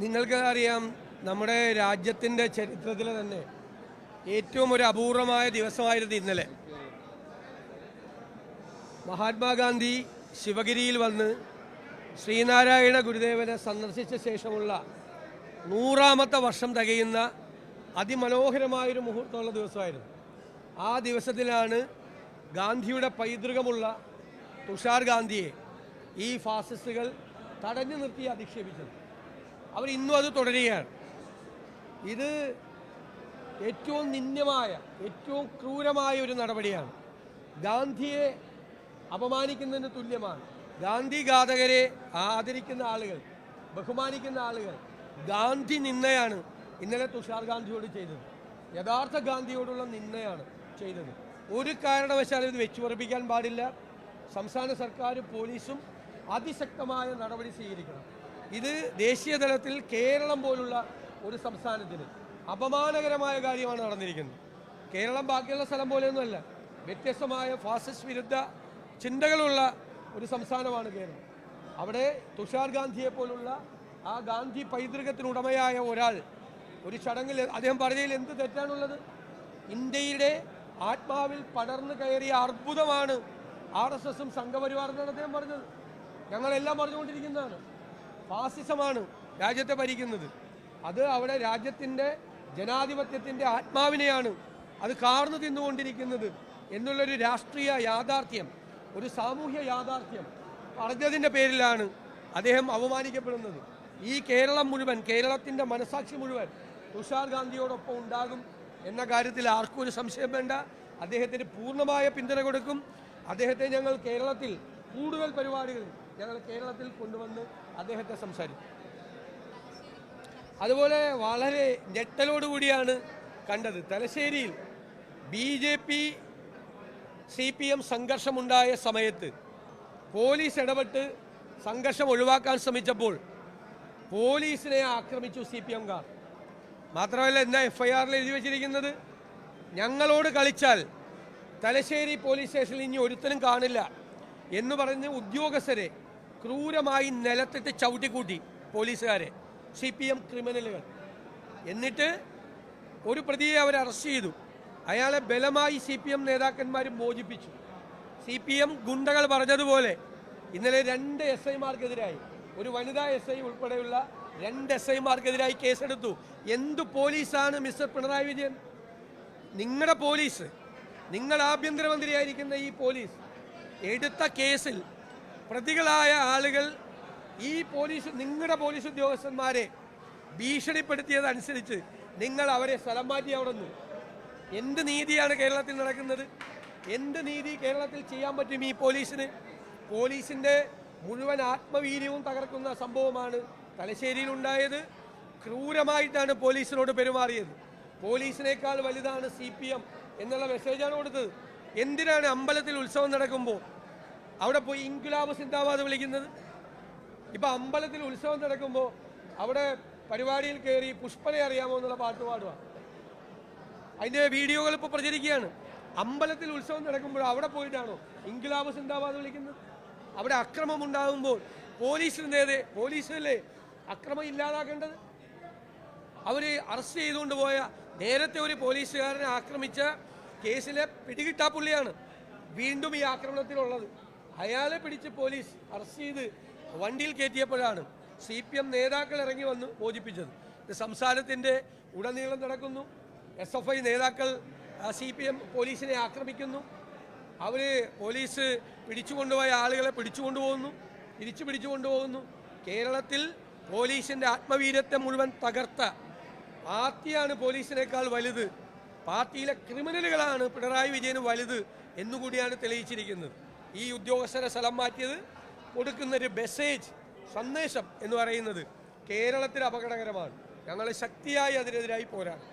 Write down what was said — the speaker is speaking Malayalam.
നിങ്ങൾക്ക് അറിയാം, നമ്മുടെ രാജ്യത്തിൻ്റെ ചരിത്രത്തിൽ തന്നെ ഏറ്റവും ഒരു അപൂർവമായ ദിവസമായിരുന്നു ഇന്നലെ. മഹാത്മാഗാന്ധി ശിവഗിരിയിൽ വന്ന് ശ്രീനാരായണ ഗുരുദേവനെ സന്ദർശിച്ച ശേഷമുള്ള 100ാമത്തെ വർഷം തികയുന്ന അതിമനോഹരമായൊരു മുഹൂർത്തമുള്ള ദിവസമായിരുന്നു. ആ ദിവസത്തിലാണ് ഗാന്ധിയുടെ പൈതൃകമുള്ള തുഷാർ ഗാന്ധിയെ ഈ ഫാസിസ്റ്റുകൾ തടഞ്ഞു നിർത്തി അധിക്ഷേപിച്ചത്. അവർ ഇന്നും അത് തുടരുകയാണ്. ഇത് ഏറ്റവും നിന്ദ്യമായ, ഏറ്റവും ക്രൂരമായ ഒരു നടപടിയാണ്. ഗാന്ധിയെ അപമാനിക്കുന്നതിന് തുല്യമാണ്. ഗാന്ധി ഘാതകരെ ആദരിക്കുന്ന ആളുകൾ, ബഹുമാനിക്കുന്ന ആളുകൾ ഗാന്ധി നിന്ദയാണ് ഇന്നലെ തുഷാർ ഗാന്ധിയോട് ചെയ്തത്. യഥാർത്ഥ ഗാന്ധിയോടുള്ള നിന്ദയാണ് ചെയ്തത്. ഒരു കാരണവശാലും ഇത് വെച്ചുപറപ്പിക്കാൻ പാടില്ല. സംസ്ഥാന സർക്കാരും പോലീസും അതിശക്തമായ നടപടി സ്വീകരിക്കണം. ഇത് ദേശീയ തലത്തിൽ കേരളം പോലുള്ള ഒരു സംസ്ഥാനത്തിന് അപമാനകരമായ കാര്യമാണ് നടന്നിരിക്കുന്നത്. കേരളം ബാക്കിയുള്ള സ്ഥലം പോലെയൊന്നുമല്ല. വ്യത്യസ്തമായ ഫാസിസ്റ്റ് വിരുദ്ധ ചിന്തകളുള്ള ഒരു സംസ്ഥാനമാണ് കേരളം. അവിടെ തുഷാർ ഗാന്ധിയെ പോലുള്ള ആ ഗാന്ധി പൈതൃകത്തിനുടമയായ ഒരാൾ ഒരു ചടങ്ങിൽ അദ്ദേഹം പറഞ്ഞതിൽ എന്ത് തെറ്റാണുള്ളത്? ഇന്ത്യയുടെ ആത്മാവിൽ പടർന്നു കയറിയ അർബുദമാണ് RSSും സംഘപരിവാർ എന്നാണ് അദ്ദേഹം പറഞ്ഞത്. ഞങ്ങളെല്ലാം പറഞ്ഞുകൊണ്ടിരിക്കുന്നതാണ്. ഫാസിസമാണ് രാജ്യത്തെ ഭരിക്കുന്നത്. അത് അവിടെ രാജ്യത്തിൻ്റെ ജനാധിപത്യത്തിൻ്റെ ആത്മാവിനെയാണ് അത് കാർന്നു തിന്നുകൊണ്ടിരിക്കുന്നത് എന്നുള്ളൊരു രാഷ്ട്രീയ യാഥാർത്ഥ്യം, ഒരു സാമൂഹ്യ യാഥാർത്ഥ്യം പറഞ്ഞതിൻ്റെ പേരിലാണ് അദ്ദേഹം അവമാനിക്കപ്പെടുന്നത്. ഈ കേരളം മുഴുവൻ, കേരളത്തിൻ്റെ മനസാക്ഷി മുഴുവൻ തുഷാർ ഗാന്ധിയോടൊപ്പം ഉണ്ടാകും എന്ന കാര്യത്തിൽ ആർക്കും ഒരു സംശയം വേണ്ട. അദ്ദേഹത്തിന് പൂർണ്ണമായ പിന്തുണ കൊടുക്കും. അദ്ദേഹത്തെ ഞങ്ങൾ കേരളത്തിൽ കൂടുതൽ പരിപാടികൾ ഞങ്ങൾ കേരളത്തിൽ കൊണ്ടുവന്ന് അദ്ദേഹത്തെ സംസാരിക്കും. അതുപോലെ വളരെ ഞെട്ടലോടുകൂടിയാണ് കണ്ടത്, തലശ്ശേരിയിൽ BJP CPM സംഘർഷമുണ്ടായ സമയത്ത് പോലീസ് ഇടപെട്ട് സംഘർഷം ഒഴിവാക്കാൻ ശ്രമിച്ചപ്പോൾ പോലീസിനെ ആക്രമിച്ചു CPMകാർ. മാത്രമല്ല, എന്താ FIRൽ എഴുതി വച്ചിരിക്കുന്നത്? ഞങ്ങളോട് കളിച്ചാൽ തലശ്ശേരി പോലീസ് സ്റ്റേഷനിൽ ഇനി ഒരുത്തനും കാണില്ല എന്ന് പറഞ്ഞ് ഉദ്യോഗസ്ഥരെ ക്രൂരമായി നിലത്തിട്ട് ചവിട്ടിക്കൂട്ടി പോലീസുകാരെ, CPM ക്രിമിനലുകൾ. എന്നിട്ട് ഒരു പ്രതിയെ അവർ അറസ്റ്റ് ചെയ്തു. അയാളെ ബലമായി CPM നേതാക്കന്മാർ മോചിപ്പിച്ചു. CPM ഗുണ്ടകൾ പറഞ്ഞതുപോലെ ഇന്നലെ 2 SIമാർക്കെതിരായി, ഒരു വനിതാ SI ഉൾപ്പെടെയുള്ള 2 SIമാർക്കെതിരായി കേസെടുത്തു. എന്തു പോലീസാണ് മിസ്റ്റർ പിണറായി വിജയൻ? നിങ്ങളുടെ പോലീസ്, നിങ്ങൾ ആഭ്യന്തരമന്ത്രിയായിരിക്കുന്ന ഈ പോലീസ് എടുത്ത കേസിൽ പ്രതികളായ ആളുകൾ ഈ പോലീസ്, നിങ്ങളുടെ പോലീസ് ഉദ്യോഗസ്ഥന്മാരെ ഭീഷണിപ്പെടുത്തിയതനുസരിച്ച് നിങ്ങൾ അവരെ സ്ഥലം മാറ്റി. അവിടെ നിന്ന് എന്ത് നീതിയാണ് കേരളത്തിൽ നടക്കുന്നത്? എന്ത് നീതി കേരളത്തിൽ ചെയ്യാൻ പറ്റും ഈ പോലീസിന്? പോലീസിൻ്റെ മുഴുവൻ ആത്മവീര്യവും തകർക്കുന്ന സംഭവമാണ് തലശ്ശേരിയിലുണ്ടായത്. ക്രൂരമായിട്ടാണ് പോലീസിനോട് പെരുമാറിയത്. പോലീസിനേക്കാൾ വലുതാണ് CPM എന്നുള്ള മെസ്സേജാണ് കൊടുത്തത്. എന്തിനാണ് അമ്പലത്തിൽ ഉത്സവം നടക്കുമ്പോൾ അവിടെ പോയി ഇൻക്വിലാബ് സിന്ദാബാദ് വിളിക്കുന്നത്? ഇപ്പം അമ്പലത്തിൽ ഉത്സവം നടക്കുമ്പോൾ അവിടെ പരിപാടിയിൽ കയറി പുഷ്പനെ അറിയാമോ എന്നുള്ള പാട്ട് പാടുക. അതിൻ്റെ വീഡിയോകൾ ഇപ്പോൾ പ്രചരിക്കുകയാണ്. അമ്പലത്തിൽ ഉത്സവം നടക്കുമ്പോൾ അവിടെ പോയിട്ടാണോ ഇൻക്വിലാബ് സിന്ദാബാദ് വിളിക്കുന്നത്? അവിടെ അക്രമം ഉണ്ടാകുമ്പോൾ പോലീസിനല്ലേ അക്രമം ഇല്ലാതാക്കേണ്ടത്? അവർ അറസ്റ്റ് ചെയ്തുകൊണ്ട് പോയ നേരത്തെ ഒരു പോലീസുകാരനെ ആക്രമിച്ച കേസിലെ പിടികിട്ടാപ്പുള്ളിയാണ് വീണ്ടും ഈ ആക്രമണത്തിലുള്ളത്. അയാളെ പിടിച്ച് പോലീസ് അറസ്റ്റ് ചെയ്ത് വണ്ടിയിൽ കയറ്റിയപ്പോഴാണ് CPM നേതാക്കൾ ഇറങ്ങി വന്ന് മോചിപ്പിച്ചത്. ഇത് സംസ്ഥാനത്തിൻ്റെ ഉടനീളം നടക്കുന്നു. SFI നേതാക്കൾ CPM പോലീസിനെ ആക്രമിക്കുന്നു. പോലീസ് പിടിച്ചുകൊണ്ടുപോയ ആളുകളെ പിടിച്ചുകൊണ്ടുപോകുന്നു, തിരിച്ചു പിടിച്ചുകൊണ്ടുപോകുന്നു. കേരളത്തിൽ പോലീസിൻ്റെ ആത്മവീര്യത്തെ മുഴുവൻ തകർത്ത പാർട്ടിയാണ് പോലീസിനേക്കാൾ വലുത്. പാർട്ടിയിലെ ക്രിമിനലുകളാണ് പിണറായി വിജയന് വലുത് എന്നുകൂടിയാണ് തെളിയിച്ചിരിക്കുന്നത്. ഈ ഉദ്യോഗസ്ഥരെ സ്ഥലം മാറ്റിയത് കൊടുക്കുന്നൊരു മെസ്സേജ്, സന്ദേശം എന്ന് പറയുന്നത് കേരളത്തിൽ അപകടകരമാണ്. ഞങ്ങൾ ശക്തിയായി അതിനെതിരായി പോരാടും.